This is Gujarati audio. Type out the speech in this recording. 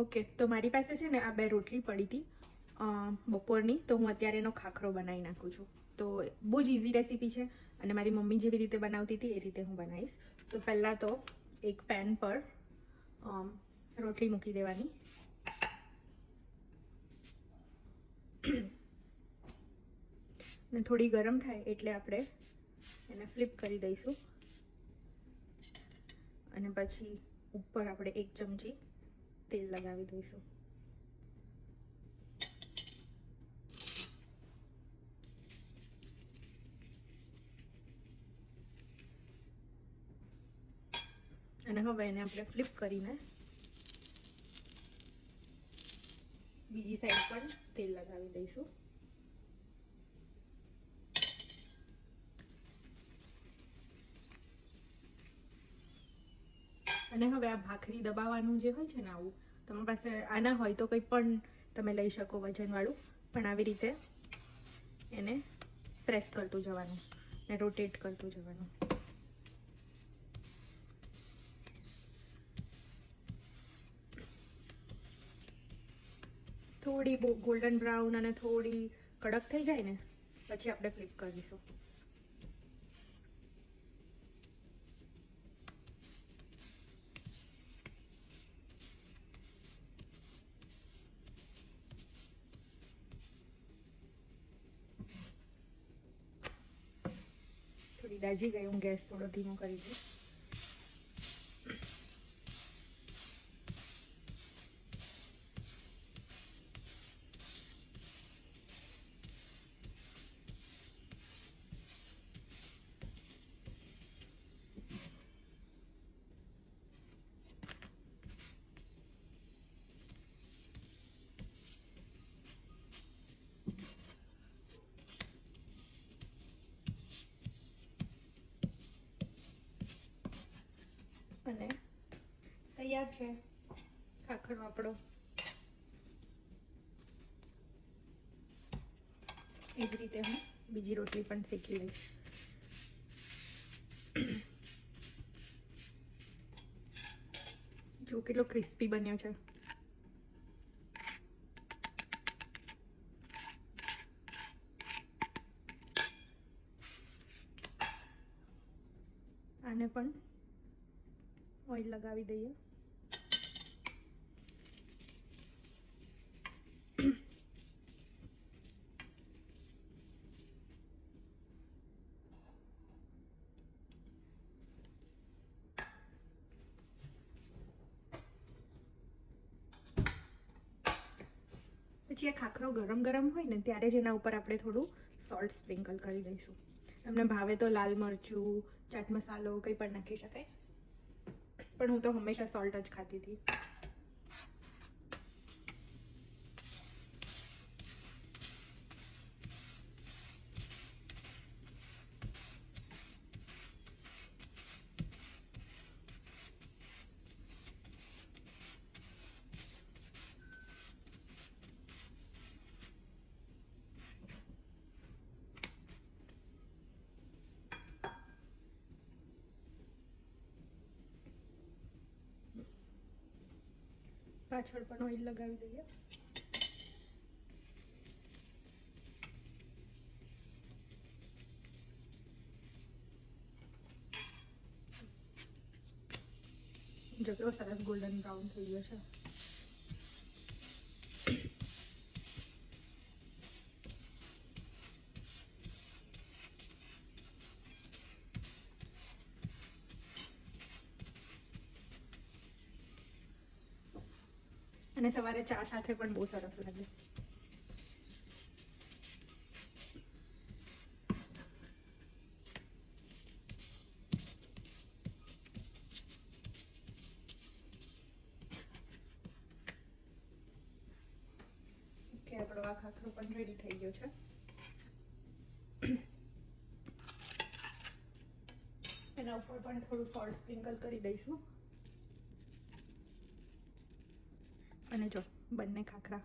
ઓકે, તો મારી પાસે છે ને આ 2 રોટલી પડી હતી બપોરની, તો હું અત્યારે એનો ખાખરો બનાવી નાખું છું. તો બહુ જ ઇઝી રેસીપી છે અને મારી મમ્મી જેવી રીતે બનાવતી હતી એ રીતે હું બનાવીશ. તો પહેલાં તો એક પેન પર રોટલી મૂકી દેવાની. અને થોડી ગરમ થાય એટલે આપણે એને ફ્લિપ કરી દઈશું અને પછી ઉપર આપણે 1 ચમચી તેલ લગાવી દઈશું. અને હવે એને આપણે ફ્લિપ કરીને બીજી સાઈડ પર તેલ લગાવી દઈશું. અને હવે આ ભાખરી દબાવવાનું જે હોય છે ને, આવું તમારી પાસે આના હોય તો કંઈ પણ તમે લઈ શકો વજનવાળું, પણ આવી રીતે એને પ્રેસ કરતું જવાનું ને રોટેટ કરતું જવાનું. થોડી ગોલ્ડન બ્રાઉન અને થોડી કડક થઈ જાય ને પછી આપણે ફ્લિપ કરીશું. થોડી દાજી ગઈ, હું ગેસ થોડો ધીમો કરી દઉં. અને તૈયાર છે ખાખરો આપણો. એ જ રીતે હું બીજી રોટલી પણ શેકી લઈશ. જો કેટલો ક્રિસ્પી બન્યો છે. આને પણ ઓઇલ લગાવી દઈએ. પછી આ ખાખરો ગરમ ગરમ હોય ને ત્યારે જ એના ઉપર આપણે થોડું સોલ્ટ સ્પ્રિંકલ કરી દઈશું. તમને ભાવે તો લાલ મરચું, ચાટ મસાલો કંઈ પણ નાખી શકાય, પણ હું તો હંમેશા સોલ્ટ જ ખાતી હતી. પાછળ પણ ઓઇલ લગાવી દઈએ. જો કેવો સરસ ગોલ્ડન બ્રાઉન થઈ ગયો છે. અને સવારે ચા સાથે પણ બહુ સરસ લાગે. ઓકે, આપણો આ ખાખરો પણ રેડી થઈ ગયો છે. એના ઉપર પણ થોડું સોલ્ટ સ્પ્રિંકલ કરી દઈશું. અને જો બંને ખાખરા